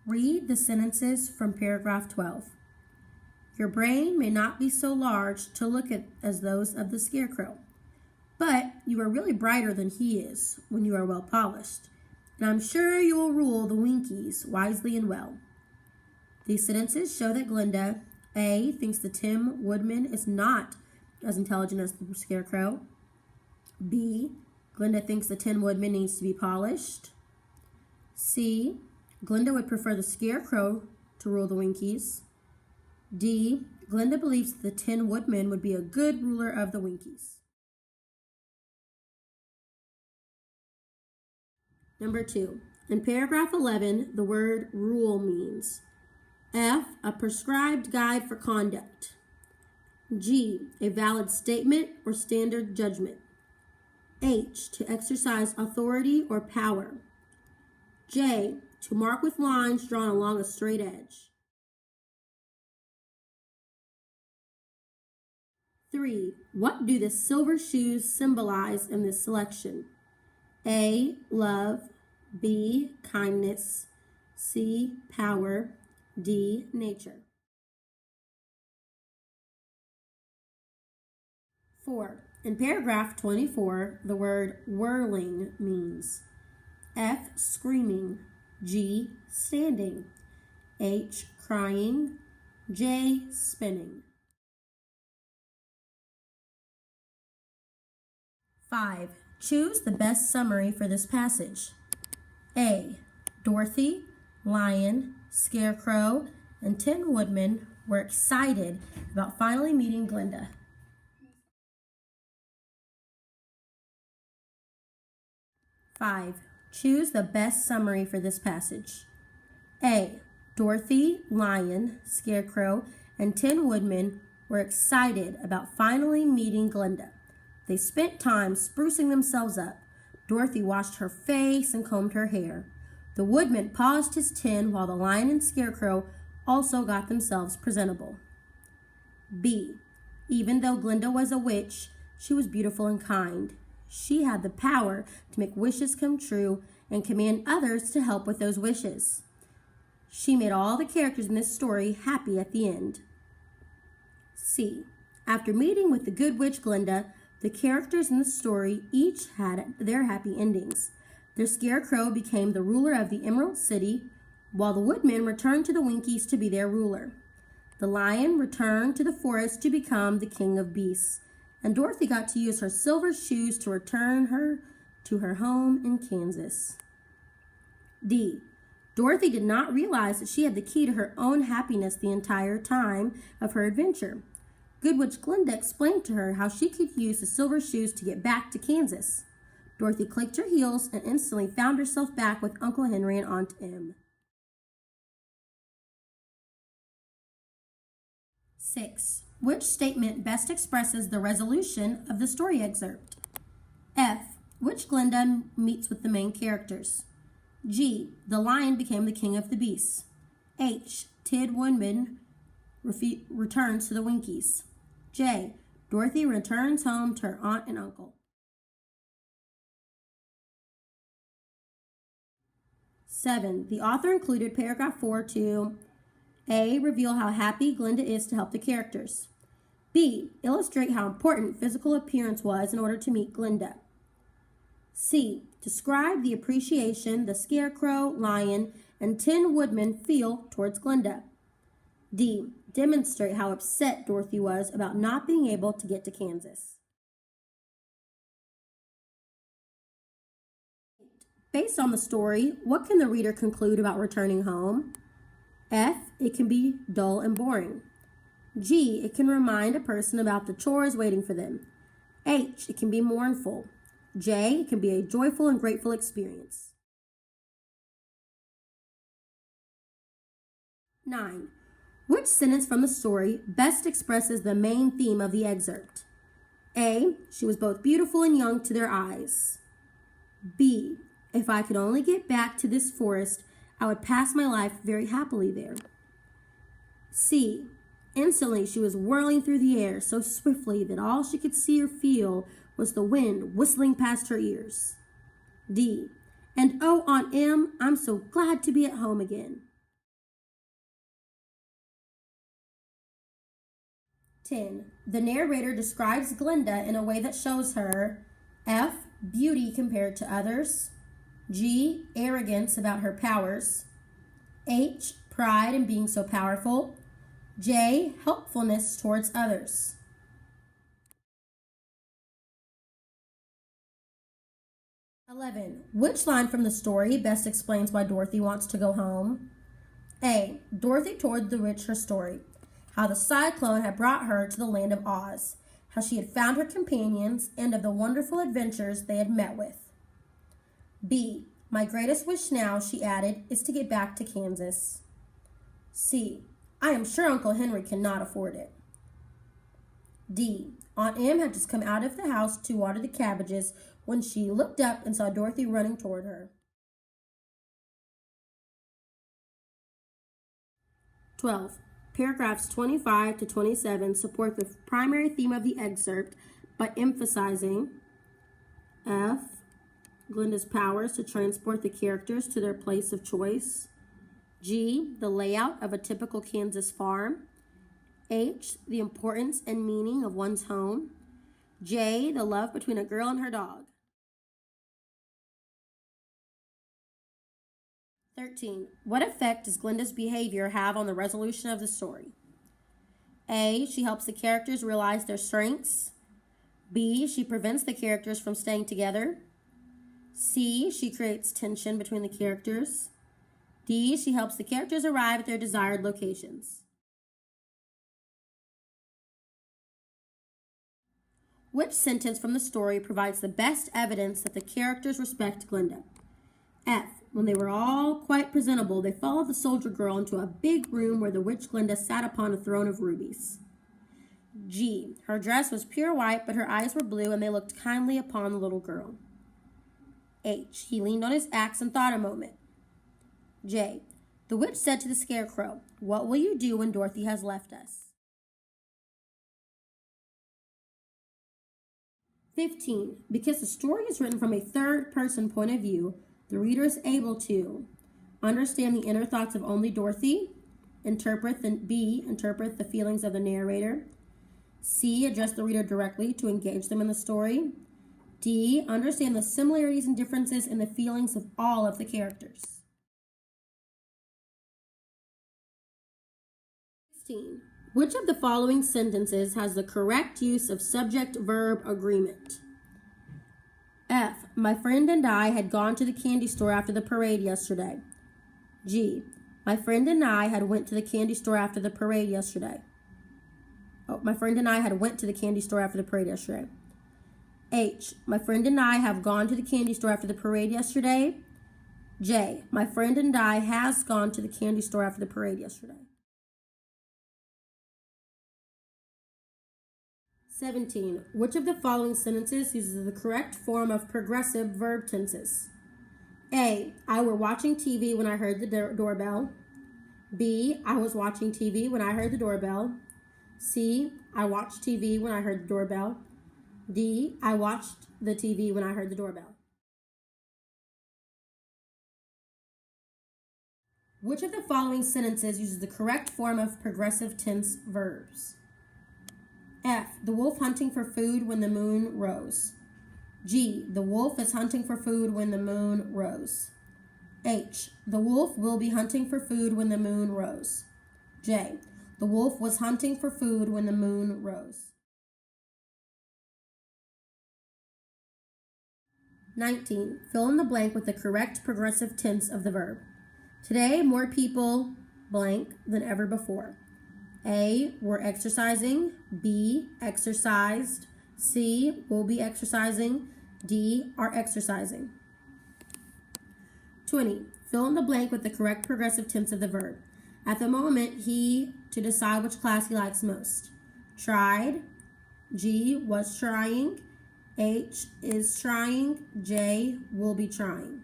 Read the sentences from paragraph 12. Your brain may not be so large to look at as those of the scarecrow, but you are really brighter than he is when you are well polished, and I'm sure you will rule the Winkies wisely and well. These sentences show that Glinda, A, thinks the Tin Woodman is not as intelligent as the scarecrow. B, Glinda thinks the Tin Woodman needs to be polished. C, Glinda would prefer the scarecrow to rule the Winkies. D, Glinda believes the Tin Woodman would be a good ruler of the Winkies. Number 2. In paragraph 11, the word rule means F, a prescribed guide for conduct. G, a valid statement or standard judgment. H, to exercise authority or power. J, to mark with lines drawn along a straight edge. 3. What do the silver shoes symbolize in this selection? A, love. B, kindness. C, power. D, nature. 4. In paragraph 24, the word whirling means F, screaming. G, standing. H, crying. J, spinning. 5. Choose the best summary for this passage. A, Dorothy, Lion, Scarecrow, and Tin Woodman were excited about finally meeting Glinda. Five, choose the best summary for this passage. A, Dorothy, Lion, Scarecrow, and Tin Woodman were excited about finally meeting Glinda. They spent time sprucing themselves up. Dorothy washed her face and combed her hair. The Woodman polished his tin while the Lion and Scarecrow also got themselves presentable. B, even though Glinda was a witch, she was beautiful and kind. She had the power to make wishes come true and command others to help with those wishes. She made all the characters in this story happy at the end. C, after meeting with the good witch Glinda, the characters in the story each had their happy endings. The Scarecrow became the ruler of the Emerald City, while the Woodman returned to the Winkies to be their ruler. The Lion returned to the forest to become the king of beasts, and Dorothy got to use her silver shoes to return her to her home in Kansas. D, Dorothy did not realize that she had the key to her own happiness the entire time of her adventure. Good Witch Glinda explained to her how she could use the silver shoes to get back to Kansas. Dorothy clicked her heels and instantly found herself back with Uncle Henry and Aunt Em. 6. Which statement best expresses the resolution of the story excerpt? F, which Glinda meets with the main characters. G, the Lion became the king of the beasts. H, Tin Woodman returns to the Winkies. J, Dorothy returns home to her aunt and uncle. 7. The author included paragraph 4 to A, reveal how happy Glinda is to help the characters. B, illustrate how important physical appearance was in order to meet Glinda. C, describe the appreciation the Scarecrow, Lion, and Tin Woodman feel towards Glinda. D, demonstrate how upset Dorothy was about not being able to get to Kansas. Based on the story, what can the reader conclude about returning home? F, it can be dull and boring. G, it can remind a person about the chores waiting for them. H, it can be mournful. J, it can be a joyful and grateful experience. 9. Which sentence from the story best expresses the main theme of the excerpt? A, she was both beautiful and young to their eyes. B, if I could only get back to this forest, I would pass my life very happily there. C, instantly she was whirling through the air so swiftly that all she could see or feel was the wind whistling past her ears. D, and oh, Aunt Em, I'm so glad to be at home again. 10. The narrator describes Glinda in a way that shows her F. Beauty compared to others. G. Arrogance about her powers. H. Pride in being so powerful. J. Helpfulness towards others. Which line from the story best explains why Dorothy wants to go home? A. Dorothy told the witch her story, how the cyclone had brought her to the land of Oz, how she had found her companions, and of the wonderful adventures they had met with. B. My greatest wish now, she added, is to get back to Kansas. C. I am sure Uncle Henry cannot afford it. D. Aunt Em had just come out of the house to water the cabbages when she looked up and saw Dorothy running toward her. 12. Paragraphs 25 to 27 support the primary theme of the excerpt by emphasizing F. Glinda's powers to transport the characters to their place of choice. G. The layout of a typical Kansas farm. H. The importance and meaning of one's home. J. The love between a girl and her dog. 13. What effect does Glinda's behavior have on the resolution of the story? A. She helps the characters realize their strengths. B. She prevents the characters from staying together. C. She creates tension between the characters. D. She helps the characters arrive at their desired locations. Which sentence from the story provides the best evidence that the characters respect Glinda? F. When they were all quite presentable, they followed the soldier girl into a big room where the witch Glinda sat upon a throne of rubies. G. Her dress was pure white, but her eyes were blue, and they looked kindly upon the little girl. H. He leaned on his axe and thought a moment. J. The witch said to the scarecrow, "What will you do when Dorothy has left us?" 15. Because the story is written from a third-person point of view, the reader is able to understand the inner thoughts of only Dorothy, interpret the feelings of the narrator, C. Address the reader directly to engage them in the story, D. Understand the similarities and differences in the feelings of all of the characters. 16. Which of the following sentences has the correct use of subject-verb agreement? F. My friend and I had gone to the candy store after the parade yesterday. G. My friend and I had went to the candy store after the parade yesterday. My friend and I had went to the candy store after the parade yesterday. H. My friend and I have gone to the candy store after the parade yesterday. J. My friend and I has gone to the candy store after the parade yesterday. 17. Which of the following sentences uses the correct form of progressive verb tenses? A. I were watching TV when I heard the doorbell. B. I was watching TV when I heard the doorbell. C. I watched TV when I heard the doorbell. D. I watched the TV when I heard the doorbell. Which of the following sentences uses the correct form of progressive tense verbs? F. The wolf hunting for food when the moon rose. G. The wolf is hunting for food when the moon rose. H. The wolf will be hunting for food when the moon rose. J. The wolf was hunting for food when the moon rose. 19. Fill in the blank with the correct progressive tense of the verb. Today, more people blank than ever before. A. Were exercising. B. Exercised. C. Will be exercising. D. Are exercising. 20. Fill in the blank with the correct progressive tense of the verb. At the moment, he to decide which class he likes most. Tried. G. Was trying. H. Is trying. J. Will be trying.